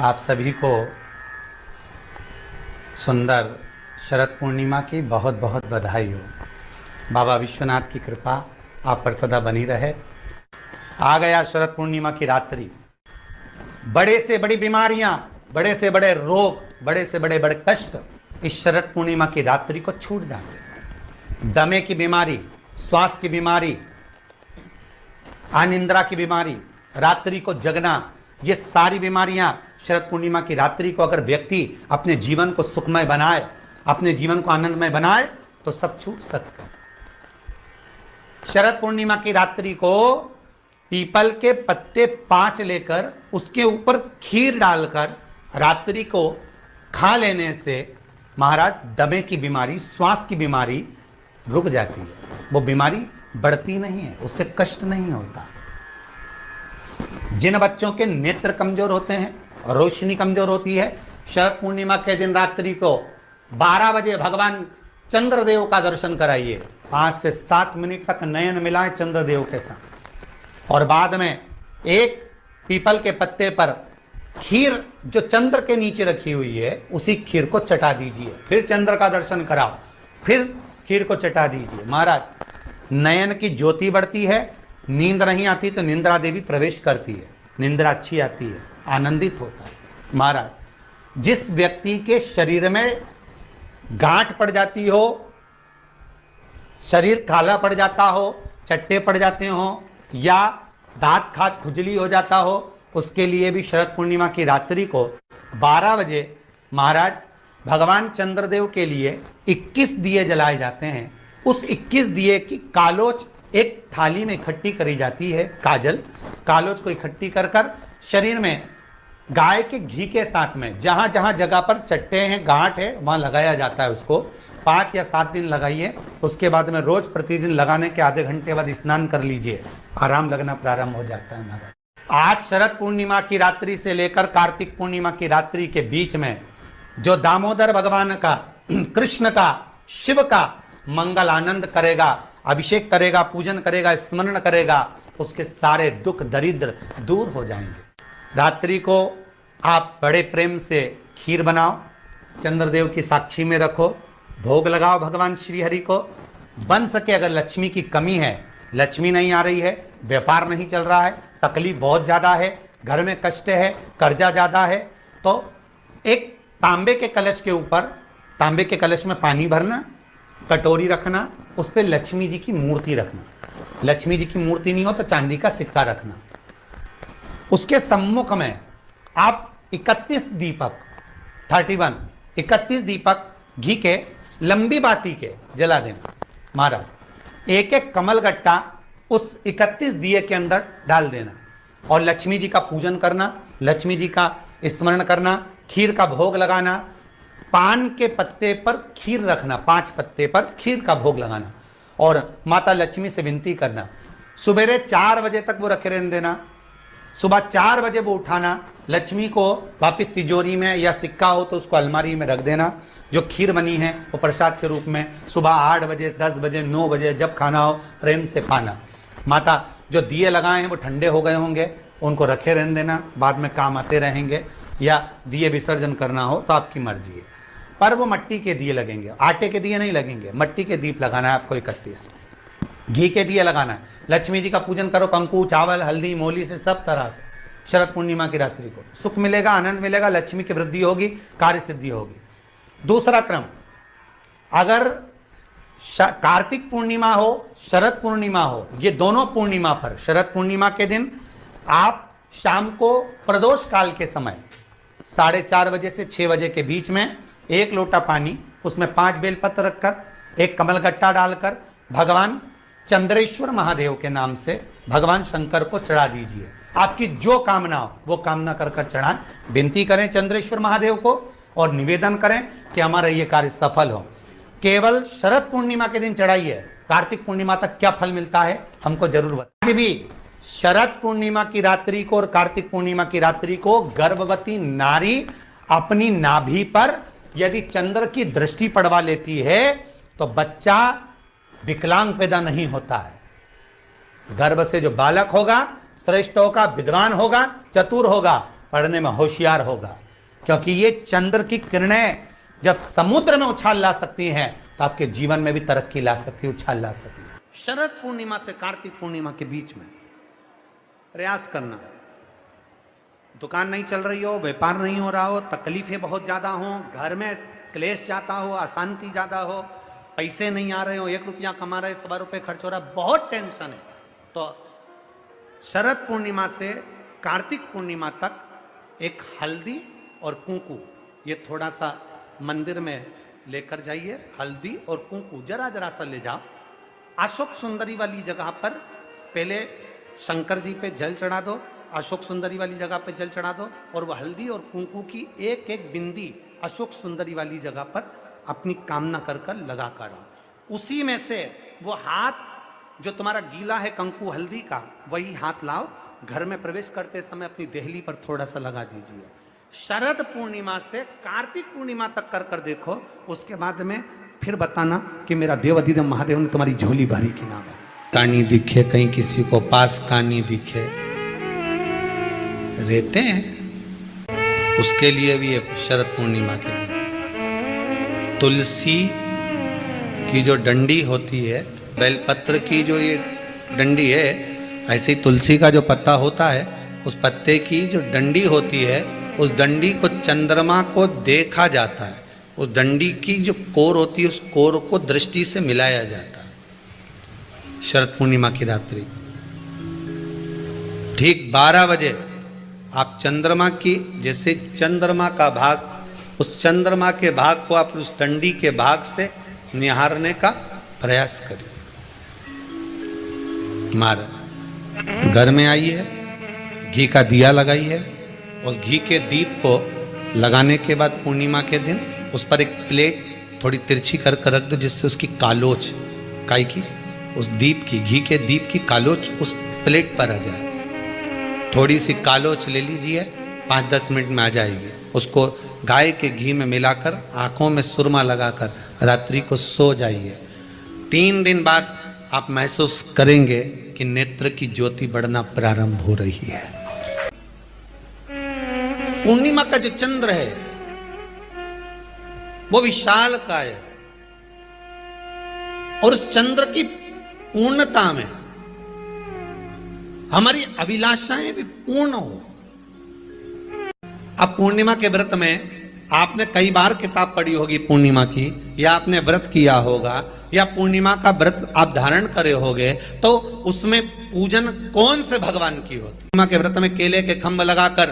आप सभी को सुंदर शरद पूर्णिमा की बहुत बहुत बधाई हो। बाबा विश्वनाथ की कृपा आप पर सदा बनी रहे। आ गया शरद पूर्णिमा की रात्रि। बड़े से बड़ी बीमारियां, बड़े से बड़े रोग, बड़े से बड़े बड़े कष्ट इस शरद पूर्णिमा की रात्रि को छूट जाते हैं। दमे की बीमारी, श्वास की बीमारी, अनिद्रा की बीमारी, रात्रि को जगना, ये सारी बीमारियां शरद पूर्णिमा की रात्रि को अगर व्यक्ति अपने जीवन को सुखमय बनाए, अपने जीवन को आनंदमय बनाए तो सब छूट सकता है। शरद पूर्णिमा की रात्रि को पीपल के पत्ते 5 लेकर उसके ऊपर खीर डालकर रात्रि को खा लेने से महाराज दमे की बीमारी, श्वास की बीमारी रुक जाती है। वो बीमारी बढ़ती नहीं है, उससे कष्ट नहीं होता। जिन बच्चों के नेत्र कमजोर होते हैं, रोशनी कमजोर होती है, शरद पूर्णिमा के दिन रात्रि को 12 बजे भगवान चंद्रदेव का दर्शन कराइए। 5 से 7 मिनट तक नयन मिलाएं चंद्रदेव के साथ और बाद में एक पीपल के पत्ते पर खीर जो चंद्र के नीचे रखी हुई है उसी खीर को चटा दीजिए। फिर चंद्र का दर्शन कराओ, फिर खीर को चटा दीजिए। महाराज नयन की ज्योति बढ़ती है, नींद नहीं आती तो निंद्रा देवी प्रवेश करती है, निंद्रा अच्छी आती है, आनंदित होता है। महाराज जिस व्यक्ति के शरीर में गांठ पड़ जाती हो, शरीर काला पड़ जाता हो, चट्टे पड़ जाते हो या दांत खाज खुजली हो जाता हो, उसके लिए भी शरद पूर्णिमा की रात्रि को 12 बजे महाराज भगवान चंद्रदेव के लिए 21 दिए जलाए जाते हैं। उस 21 दिए की कालोच एक थाली में इकट्ठी करी जाती है। कालोच को इकट्ठी कर कर शरीर में गाय के घी के साथ में जहां जहां जगह पर चट्टे हैं, गांठ है, वहां लगाया जाता है। उसको 5 या 7 दिन लगाइए। उसके बाद में रोज प्रतिदिन लगाने के आधे घंटे बाद स्नान कर लीजिए, आराम लगना प्रारंभ हो जाता है। महाराज आज शरद पूर्णिमा की रात्रि से लेकर कार्तिक पूर्णिमा की रात्रि के बीच में जो दामोदर भगवान का, कृष्ण का, शिव का मंगल आनंद करेगा, अभिषेक करेगा, पूजन करेगा, स्मरण करेगा, उसके सारे दुख दरिद्र दूर हो जाएंगे। रात्रि को आप बड़े प्रेम से खीर बनाओ, चंद्रदेव की साक्षी में रखो, भोग लगाओ भगवान श्री हरि को। बन सके अगर लक्ष्मी की कमी है, लक्ष्मी नहीं आ रही है, व्यापार नहीं चल रहा है, तकलीफ बहुत ज़्यादा है, घर में कष्ट है, कर्जा ज़्यादा है, तो एक तांबे के कलश के ऊपर, तांबे के कलश में पानी भरना, कटोरी रखना, उस पर लक्ष्मी जी की मूर्ति रखना। लक्ष्मी जी की मूर्ति नहीं हो तो चांदी का सिक्का रखना। उसके सम्मुख में आप 31 दीपक 31 दीपक घी के लंबी बाती के जला देना। महाराज एक एक कमल गट्टा उस 31 दिए के अंदर डाल देना और लक्ष्मी जी का पूजन करना, लक्ष्मी जी का स्मरण करना, खीर का भोग लगाना, पान के पत्ते पर खीर रखना, 5 पत्ते पर खीर का भोग लगाना और माता लक्ष्मी से विनती करना। सुबेरे 4 बजे तक वो रखे रहने देना, सुबह 4 बजे वो उठाना, लक्ष्मी को वापिस तिजोरी में या सिक्का हो तो उसको अलमारी में रख देना। जो खीर बनी है वो प्रसाद के रूप में सुबह 8 बजे, 10 बजे, 9 बजे जब खाना हो प्रेम से खाना। माता जो दिए लगाए हैं वो ठंडे हो गए होंगे, उनको रखे रहने देना, बाद में काम आते रहेंगे, या दिए विसर्जन करना हो तो आपकी मर्जी है। पर वो मिट्टी के दिए लगेंगे, आटे के दिए नहीं लगेंगे, मिट्टी के दीप लगाना है आपको। 31 घी के दिए लगाना है। लक्ष्मी जी का पूजन करो, कंकु, चावल, हल्दी, मोली से, सब तरह से। शरद पूर्णिमा की रात्रि को सुख मिलेगा, आनंद मिलेगा, लक्ष्मी की वृद्धि होगी, कार्य सिद्धि होगी। दूसरा क्रम, अगर कार्तिक पूर्णिमा हो, शरद पूर्णिमा हो, ये दोनों पूर्णिमा पर शरद पूर्णिमा के दिन आप शाम को प्रदोष काल के समय 4:30 बजे से 6 बजे के बीच में 1 लोटा पानी, उसमें 5 बेलपत्र रखकर, एक कमलगट्टा डालकर भगवान चंद्रेश्वर महादेव के नाम से भगवान शंकर को चढ़ा दीजिए। आपकी जो कामना हो वो कामना कर कर चढ़ाएं, विनती करें चंद्रेश्वर महादेव को और निवेदन करें कि हमारा ये कार्य सफल हो। केवल शरद पूर्णिमा के दिन चढ़ाइए, कार्तिक पूर्णिमा तक क्या फल मिलता है हमको जरूर बताइए। भी शरद पूर्णिमा की रात्रि को और कार्तिक पूर्णिमा की रात्रि को गर्भवती नारी अपनी नाभि पर यदि चंद्र की दृष्टि पड़वा लेती है तो बच्चा विकलांग पैदा नहीं होता है। गर्भ से जो बालक होगा श्रेष्ठ होगा, विद्वान होगा, चतुर होगा, पढ़ने में होशियार होगा, क्योंकि ये चंद्र की किरणें जब समुद्र में उछाल ला सकती हैं तो आपके जीवन में भी तरक्की ला सकती है, उछाल ला सकती है। शरद पूर्णिमा से कार्तिक पूर्णिमा के बीच में प्रयास करना। दुकान नहीं चल रही हो, व्यापार नहीं हो रहा हो, तकलीफें बहुत ज्यादा हो, घर में क्लेश जाता हो, अशांति ज्यादा हो, पैसे नहीं आ रहे हो, 1 रुपया कमा रहे 100 रुपये खर्च हो रहा, बहुत टेंशन है, तो शरद पूर्णिमा से कार्तिक पूर्णिमा तक एक हल्दी और कुंकू ये थोड़ा सा मंदिर में लेकर जाइए। हल्दी और कुंकू जरा जरा सा ले जाओ, अशोक सुंदरी वाली जगह पर पहले शंकर जी पे जल चढ़ा दो, अशोक सुंदरी वाली जगह पे जल चढ़ा दो, और वह हल्दी और कुंकू की एक एक बिंदी अशोक सुंदरी वाली जगह पर अपनी कामना कर कर लगा कर आओ। उसी में से वो हाथ जो तुम्हारा गीला है कंकु हल्दी का, वही हाथ लाओ, घर में प्रवेश करते समय अपनी देहली पर थोड़ा सा लगा दीजिए। शरद पूर्णिमा से कार्तिक पूर्णिमा तक कर कर देखो, उसके बाद में फिर बताना कि मेरा देव अधिदेव महादेव ने तुम्हारी झोली भरी कि ना भरी। कहानी दिखे कहीं किसी को पास कहानी दिखे, रहते हैं, उसके लिए भी है शरद पूर्णिमा के दिन तुलसी की जो डंडी होती है, बेलपत्र की जो ये डंडी है, ऐसे ही तुलसी का जो पत्ता होता है, उस पत्ते की जो डंडी होती है, उस डंडी को चंद्रमा को देखा जाता है, उस डंडी की जो कोर होती है उस कोर को दृष्टि से मिलाया जाता है। शरद पूर्णिमा की रात्रि ठीक 12 बजे आप चंद्रमा की, जैसे चंद्रमा का भाग, उस चंद्रमा के भाग को आप उस डंडी के भाग से निहारने का प्रयास करिए। घर में आइए, घी का दिया लगाइए, उस घी के दीप को लगाने के बाद पूर्णिमा के दिन उस पर एक प्लेट थोड़ी तिरछी कर कर रख दो, जिससे उसकी कालोच, काई की, उस दीप की, घी के दीप की कालोच उस प्लेट पर आ जाए। थोड़ी सी कालोच ले लीजिए, 5-10 मिनट में आ जाएगी। उसको गाय के घी में मिलाकर आंखों में सुरमा लगाकर रात्रि को सो जाइए। 3 दिन बाद आप महसूस करेंगे कि नेत्र की ज्योति बढ़ना प्रारंभ हो रही है। पूर्णिमा का जो चंद्र है वो विशाल काय है, और उस चंद्र की पूर्णता में हमारी अभिलाषाएं भी पूर्ण हो। अब पूर्णिमा के व्रत में आपने कई बार किताब पढ़ी होगी पूर्णिमा की, या आपने व्रत किया होगा, या पूर्णिमा का व्रत आप धारण करे होगे, तो उसमें पूजन कौन से भगवान की होती? पूर्णिमा के व्रत में केले के खंभ लगाकर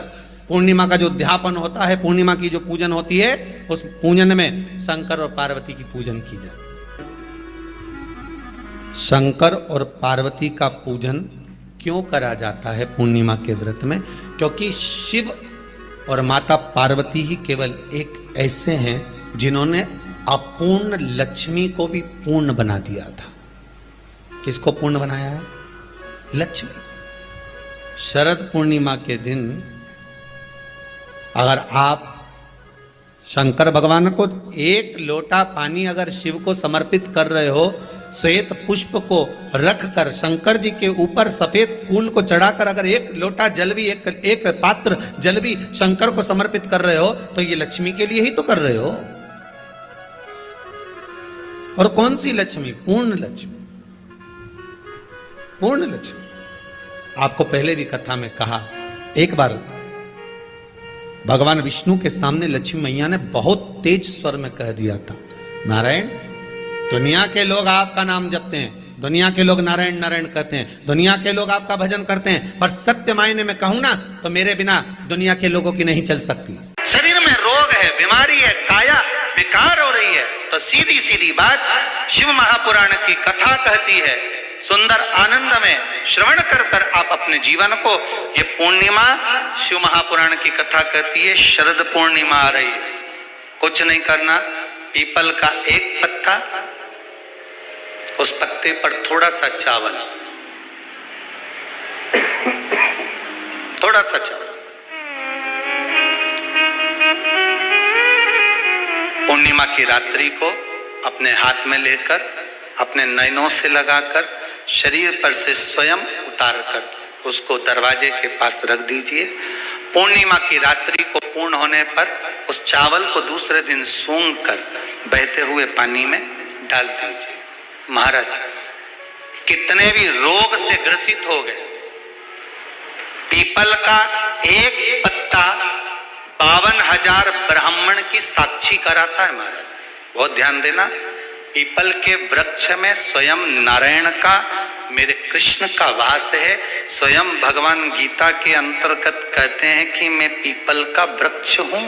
पूर्णिमा का जो उद्यापन होता है, पूर्णिमा की जो पूजन होती है, उस पूजन में शंकर और पार्वती की पूजन की जाती है। शंकर और पार्वती का पूजन क्यों करा जाता है पूर्णिमा के व्रत में? क्योंकि शिव और माता पार्वती ही केवल एक ऐसे हैं जिन्होंने अपूर्ण लक्ष्मी को भी पूर्ण बना दिया था। किसको पूर्ण बनाया है? लक्ष्मी। शरद पूर्णिमा के दिन अगर आप शंकर भगवान को 1 लोटा पानी अगर शिव को समर्पित कर रहे हो, श्वेत पुष्प को रखकर शंकर जी के ऊपर सफेद फूल को चढ़ाकर अगर 1 लोटा जल भी, एक पात्र जल भी शंकर को समर्पित कर रहे हो, तो ये लक्ष्मी के लिए ही तो कर रहे हो। और कौन सी लक्ष्मी? पूर्ण लक्ष्मी। पूर्ण लक्ष्मी। आपको पहले भी कथा में कहा, एक बार भगवान विष्णु के सामने लक्ष्मी मैया ने बहुत तेज स्वर में कह दिया था, नारायण, दुनिया के लोग आपका नाम जपते हैं, दुनिया के लोग नारायण नारायण कहते हैं, दुनिया के लोग आपका भजन करते हैं, पर सत्य मायने में कहूं ना तो मेरे बिना दुनिया के लोगों की नहीं चल सकती। शरीर में रोग है, बीमारी है, काया विकार हो रही है, तो सीधी सीधी बात शिव महापुराण की कथा कहती है, सुंदर आनंद में श्रवण कर कर आप अपने जीवन को, ये पूर्णिमा शिव महापुराण की कथा कहती है, शरद पूर्णिमा आ रही है, कुछ नहीं करना, पीपल का एक पत्ता, उस पत्ते पर थोड़ा सा चावल, थोड़ा सा चावल, पूर्णिमा की रात्रि को अपने हाथ में लेकर अपने नयनों से लगाकर शरीर पर से स्वयं उतार कर उसको दरवाजे के पास रख दीजिए। पूर्णिमा की रात्रि को पूर्ण होने पर उस चावल को दूसरे दिन सूंघ कर बहते हुए पानी में डाल दीजिए। महाराज कितने भी रोग से ग्रसित हो गए, पीपल का एक पत्ता 52,000 ब्राह्मण की साक्षी कराता है। महाराज बहुत ध्यान देना, पीपल के वृक्ष में स्वयं नारायण का, मेरे कृष्ण का वास है। स्वयं भगवान गीता के अंतर्गत कहते हैं कि मैं पीपल का वृक्ष हूं।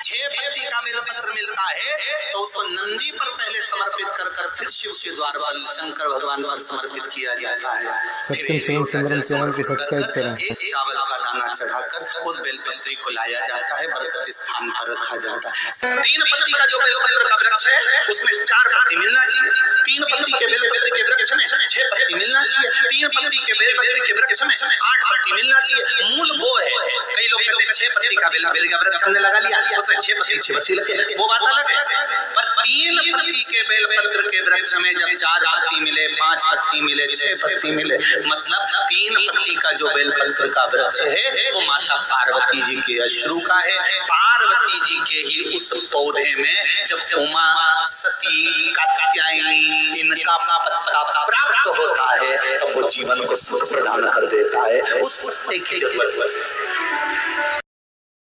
6 पत्ती का बेलपत्र मिलता है तो उसको नंदी पर पहले समर्पित कर फिर शिव के द्वार पर शंकर भगवान पर समर्पित किया जाता है। सत्यम शिवम सुंदरम चैनल के सब्सक्राइब करें। एक चावल का दाना चढ़ाकर उस बेलपत्री को लाया जाता है, बरकत स्थान पर रखा जाता है। 3 पत्ती का जो बेलपत्र का वृक्ष है उसमें 4 पत्ती मिलना चाहिए। 3 पत्ती के बेलपत्र के वृक्ष में 6 पत्ती मिलना चाहिए। 3 पत्ती के बेलपत्र के वृक्ष में 8 पत्ती मिलना चाहिए। मूल वो है, कई लोग कहते हैं 6 पत्ती का बेलपत्र का वृक्ष हमने लगा लिया, उसमें 6 पत्ती लगे, वो बात अलग है। पर 3 पत्ती के बेलपत्र के वृक्ष में जब 4 पत्ती मिले, 5 पत्ती मिले, 6 पत्ती मिले, मतलब 3 पत्ती का जो बेलपत्र का वृक्ष है वो माता पार्वती जी के अश्रु का है। पार्वती जी के ही उस पौधे में जब उमा, सती, कात्यायनी इनका पत्ता प्राप्त होता है तब वो जीवन को सुख प्रदान कर देता है। उस पत्ते की जरूरत है।